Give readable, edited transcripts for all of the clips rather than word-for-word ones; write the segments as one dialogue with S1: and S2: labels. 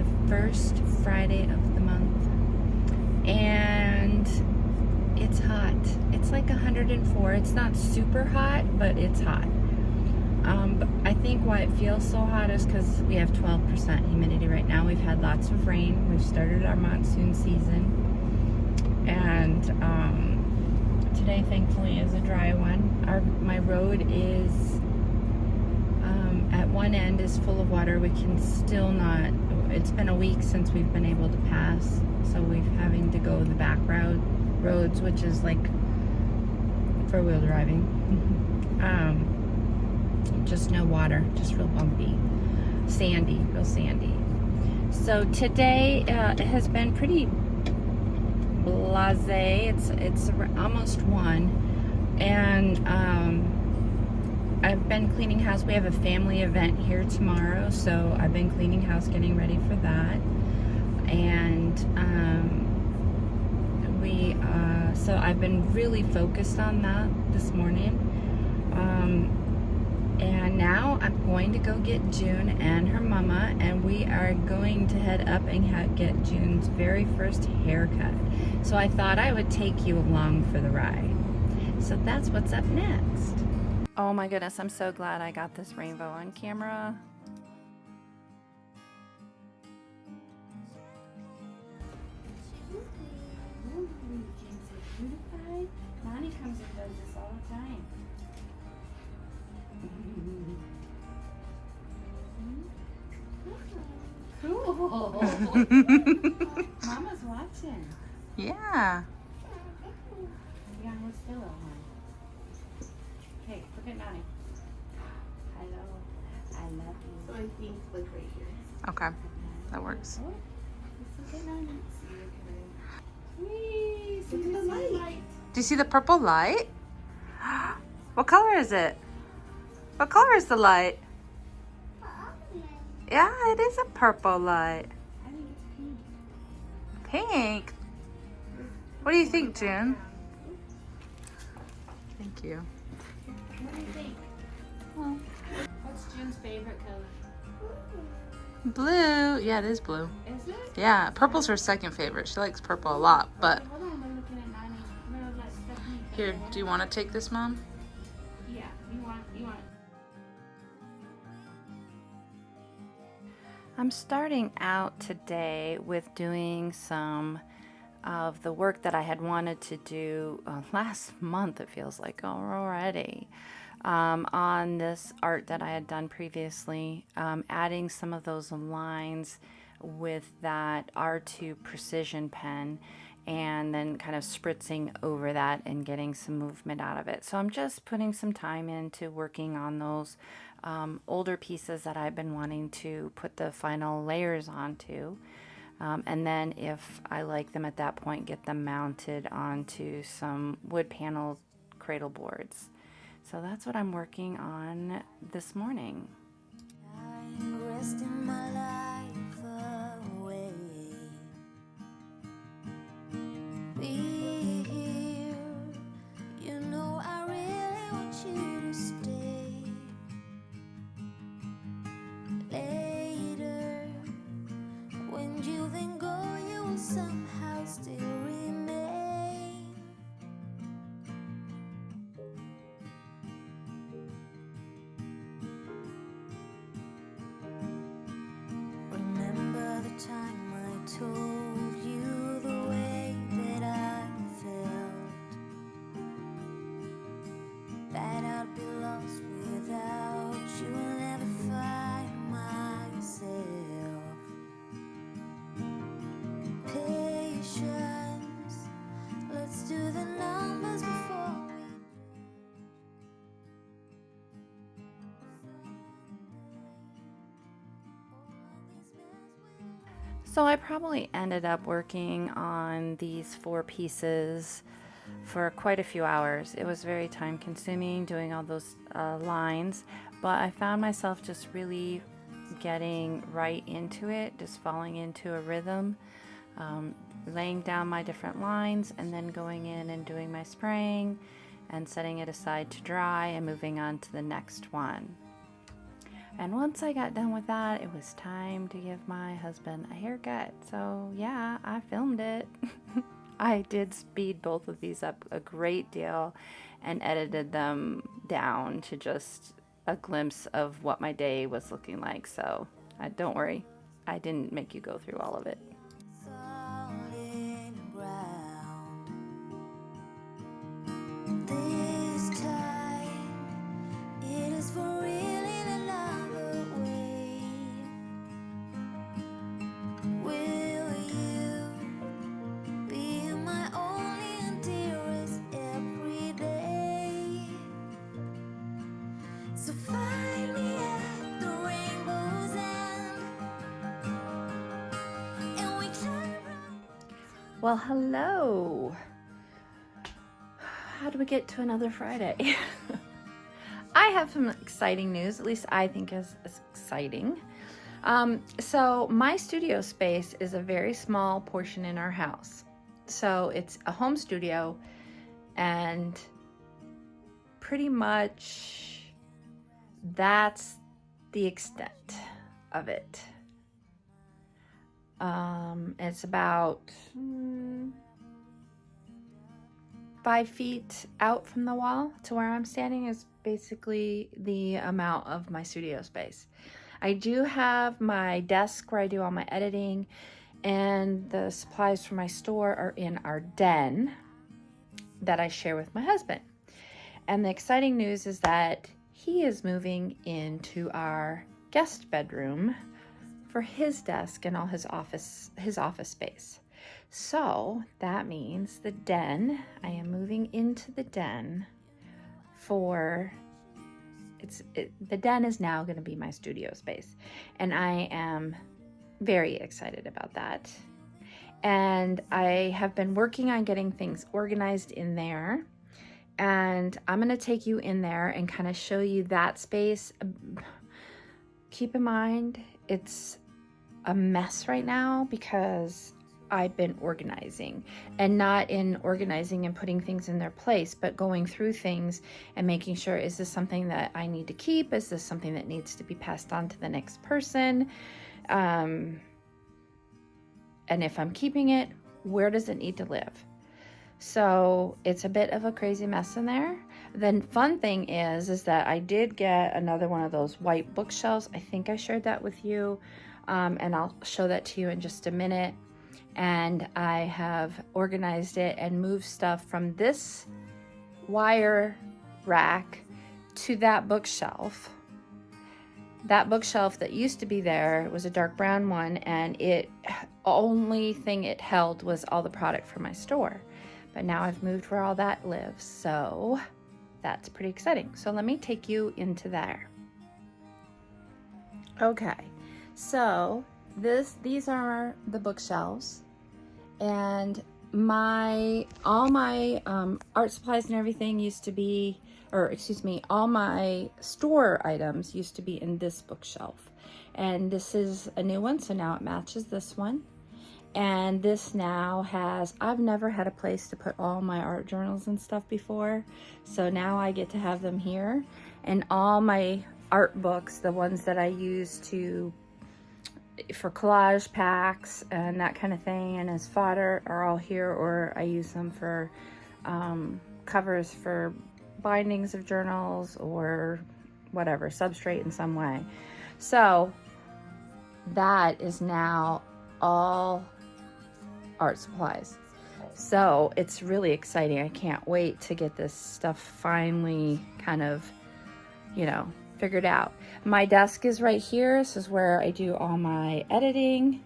S1: the first Friday of the month, and it's hot. It's like 104. It's not super hot, but it's hot. But I think why it feels so hot is because we have 12% humidity right now. We've had lots of rain. We've started our monsoon season, and today, thankfully, is a dry one. My road is at one end is full of water. We can still not. It's been a week since we've been able to pass, so we're having to go the back roads, which is like four-wheel driving. Just no water, just real bumpy, real sandy. So today it has been pretty blasé. It's almost 1, and I've been cleaning house. We have a family event here tomorrow, so I've been cleaning house, getting ready for that. And so I've been really focused on that this morning. And now I'm going to go get June and her mama, and we are going to head up and get June's very first haircut. So I thought I would take you along for the ride. So that's what's up next. Oh my goodness, I'm so glad I got this rainbow on camera. Nani comes and does this all the time. Cool. Mama's watching.
S2: Yeah.
S1: Yeah, we're still at home. Hey, look at Nani. Hello. I love you.
S3: So I think like right here.
S2: Okay, that works.
S1: Oh, look at Nani. Whee!
S3: Look at the light.
S2: Do you see the purple light? What color is it? What color is the light? Yeah, it is a purple light.
S1: I think it's pink.
S2: Pink? What do you think, June? Thank you.
S1: What do you think?
S2: Well,
S1: What's June's favorite color?
S2: blue. Yeah, it is blue.
S1: Is it?
S2: Yeah, purple's her second favorite. She likes purple a lot, but
S1: Hold on, we're looking at Nani. I'm gonna let Stephanie pick
S2: here,
S1: it.
S2: do you want to take this, Mom?
S1: Yeah, you want. I'm starting out today with doing some of the work that I had wanted to do last month, it feels like already, on this art that I had done previously, adding some of those lines with that R2 precision pen, and then kind of spritzing over that and getting some movement out of it. So I'm just putting some time into working on those older pieces that I've been wanting to put the final layers onto. And then if I like them at that point, get them mounted onto some wood panel cradle boards. So that's what I'm working on this morning.
S4: I'm resting my life away. Be here, you know I really want you to stay. Later, when you then go, you will somehow still remain. Remember the time I told you the way that I felt, that I'd be lost without you and never find myself. Patience, let's do the numbers before we
S1: So I probably ended up working on these 4 pieces for quite a few hours. It was very time consuming doing all those lines, but I found myself just really getting right into it, just falling into a rhythm, laying down my different lines and then going in and doing my spraying and setting it aside to dry and moving on to the next one. And once I got done with that, it was time to give my husband a haircut. So yeah, I filmed it. I did speed both of these up a great deal and edited them down to just a glimpse of what my day was looking like. So don't worry, I didn't make you go through all of it.
S4: Solid ground. This time it is for real in another way. Will you be my only and dearest every day? So find me at the rainbow's end, and we climb right.
S1: Well, hello. How do we get to another Friday? I have some exciting news, at least I think is exciting. So my studio space is a very small portion in our house. So it's a home studio, and pretty much that's the extent of it. It's about 5 feet out from the wall to where I'm standing is basically the amount of my studio space. I do have my desk where I do all my editing, and the supplies for my store are in our den that I share with my husband. And the exciting news is that he is moving into our guest bedroom for his desk and all his office space. So that means the den, I am moving into the den for, the den is now going to be my studio space. And I am very excited about that. And I have been working on getting things organized in there. And I'm going to take you in there and kind of show you that space. Keep in mind, it's a mess right now because I've been organizing, and not in organizing and putting things in their place, but going through things and making sure, is this something that I need to keep? Is this something that needs to be passed on to the next person? And if I'm keeping it, where does it need to live? So it's a bit of a crazy mess in there. The fun thing is that I did get another one of those white bookshelves. I think I shared that with you, and I'll show that to you in just a minute. And I have organized it and moved stuff from this wire rack to that bookshelf. That bookshelf that used to be there was a dark brown one, and only thing it held was all the product for my store. But now I've moved where all that lives, so that's pretty exciting. So let me take you into there. Okay, so these are the bookshelves, and all my art supplies and everything used to be, all my store items used to be in this bookshelf. And this is a new one, so now it matches this one. And this now I've never had a place to put all my art journals and stuff before, so now I get to have them here. And all my art books, the ones that I use for collage packs and that kind of thing and as fodder, are all here, or I use them for covers for bindings of journals or whatever, substrate in some way. So that is now all art supplies. So it's really exciting. I can't wait to get this stuff finally kind of, figured out. My desk is right here. This is where I do all my editing.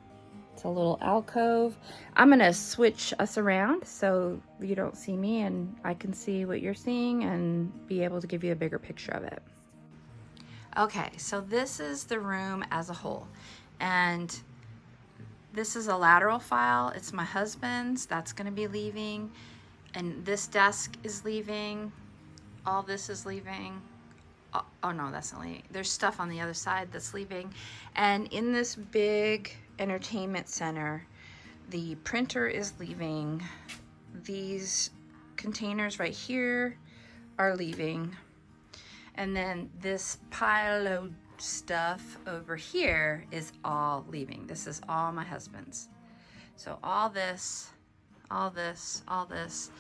S1: It's a little alcove. I'm gonna switch us around so you don't see me and I can see what you're seeing and be able to give you a bigger picture of it. Okay, so this is the room as a whole. And this is a lateral file. It's my husband's. That's gonna be leaving. And this desk is leaving. All this is leaving. Oh no, that's not leaving. There's stuff on the other side that's leaving. And in this big entertainment center, the printer is leaving. These containers right here are leaving. And then this pile of stuff over here is all leaving. This is all my husband's. So all this, all this, all this,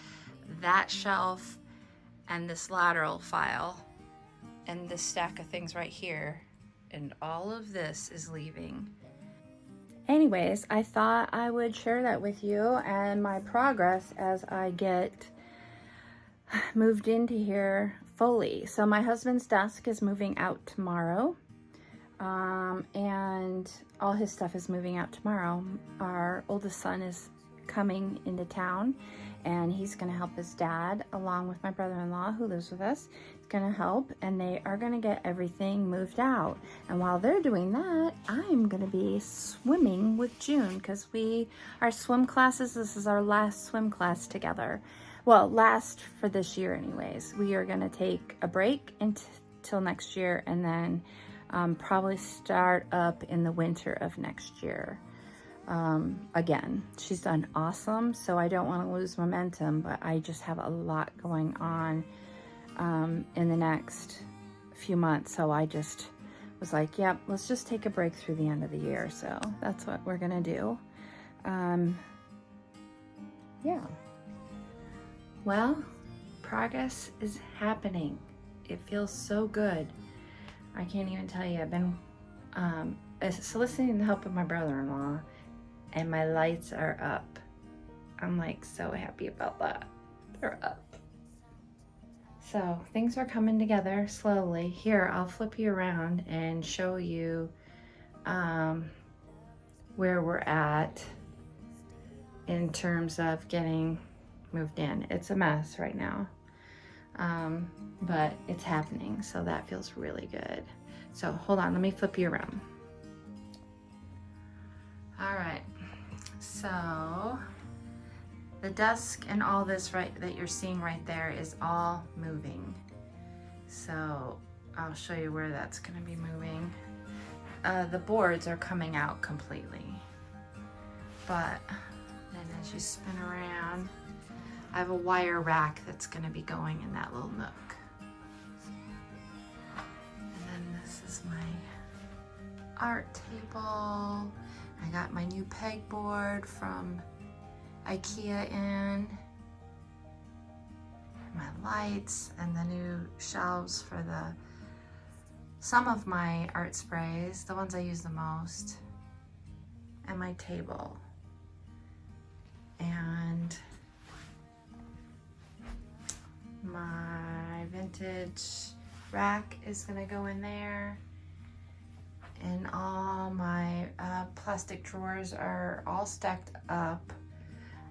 S1: that shelf, and this lateral file, and this stack of things right here, and all of this is leaving. Anyways, I thought I would share that with you and my progress as I get moved into here fully. So my husband's desk is moving out tomorrow, and all his stuff is moving out tomorrow. Our oldest son is coming into town, and he's going to help his dad along with my brother-in-law who lives with us. He's going to help, and they are going to get everything moved out. And while they're doing that, I'm going to be swimming with June, because our swim classes, this is our last swim class together. Well, last for this year anyways. We are going to take a break until next year, and then probably start up in the winter of next year. Again, she's done awesome, so I don't want to lose momentum, but I just have a lot going on in the next few months. So I just was like, yep, let's just take a break through the end of the year. So that's what we're gonna do. Yeah. Well, progress is happening. It feels so good. I can't even tell you. I've been soliciting the help of my brother-in-law, and my lights are up. I'm like so happy about that. They're up. So things are coming together slowly. Here, I'll flip you around and show you where we're at in terms of getting moved in. It's a mess right now, but it's happening, so that feels really good. So hold on, let me flip you around. All right, so the desk and all this that you're seeing right there is all moving. So I'll show you where that's gonna be moving. The boards are coming out completely, but then as you spin around, I have a wire rack that's gonna be going in that little nook. And then this is my art table. I got my new pegboard from IKEA in, my lights, and the new shelves for some of my art sprays, the ones I use the most, and my table. And my vintage rack is gonna go in there, and all my plastic drawers are all stacked up.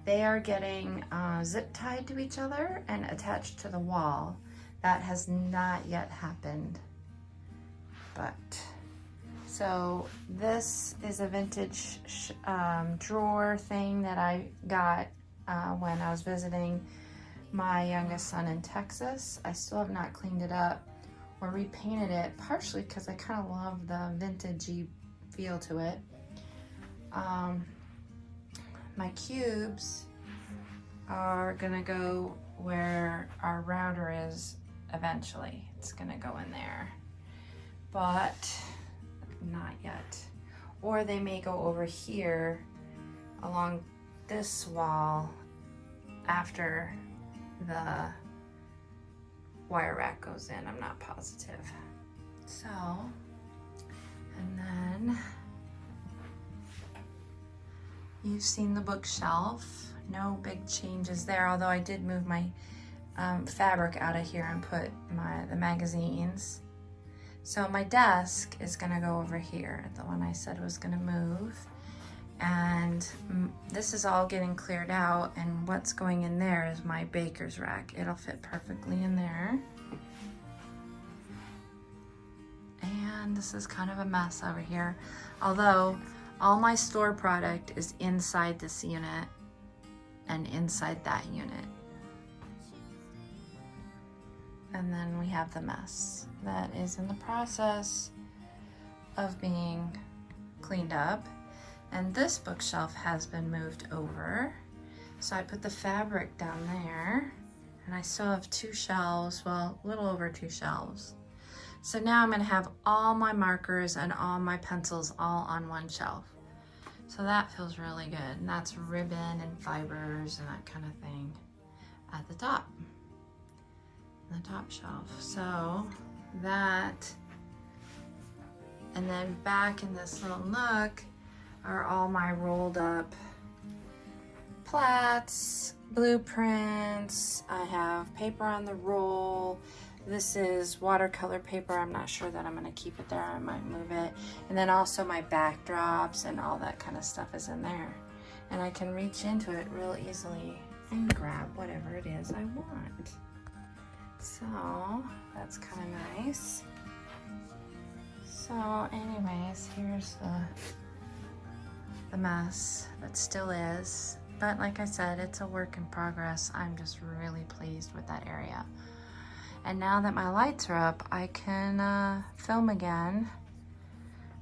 S1: They are getting zip tied to each other and attached to the wall. That has not yet happened, but so this is a vintage drawer thing that I got when I was visiting my youngest son in Texas. I still have not cleaned it up or repainted it, partially because I kind of love the vintagey feel to it. My cubes are gonna go where our router is eventually. It's gonna go in there, but not yet. Or they may go over here along this wall after the wire rack goes in. I'm not positive. So, and then you've seen the bookshelf. No big changes there, although I did move my fabric out of here and put the magazines. So my desk is gonna go over here, the one I said was gonna move. And this is all getting cleared out, and what's going in there is my baker's rack. It'll fit perfectly in there. And this is kind of a mess over here, although all my store product is inside this unit and inside that unit. And then we have the mess that is in the process of being cleaned up. And this bookshelf has been moved over. So I put the fabric down there, and I still have 2 shelves, well, a little over 2 shelves. So now I'm gonna have all my markers and all my pencils all on one shelf. So that feels really good. And that's ribbon and fibers and that kind of thing at the top, the top shelf. So that, and then back in this little nook are all my rolled up plats, blueprints. I have paper on the roll. This is watercolor paper. I'm not sure that I'm gonna keep it there. I might move it. And then also my backdrops and all that kind of stuff is in there. And I can reach into it real easily and grab whatever it is I want. So that's kind of nice. So anyways, here's the mess that still is. But like I said, it's a work in progress. I'm just really pleased with that area. And now that my lights are up, I can film again.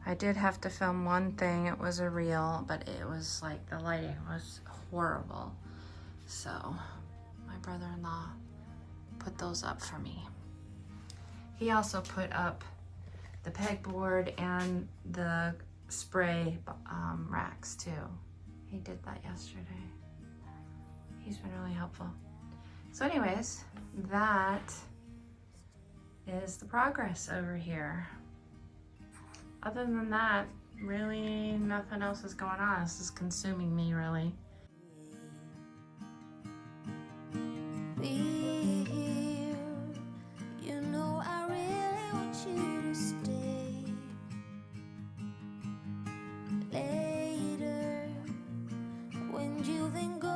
S1: I did have to film one thing. It was a reel, but it was like the lighting was horrible. So my brother-in-law put those up for me. He also put up the pegboard and the spray racks too. He did that yesterday. He's been really helpful. So anyways, that is the progress over here. Other than that, really nothing else is going on. This is consuming me really.
S4: Be here, you know I really want you to stay. Later, when you think go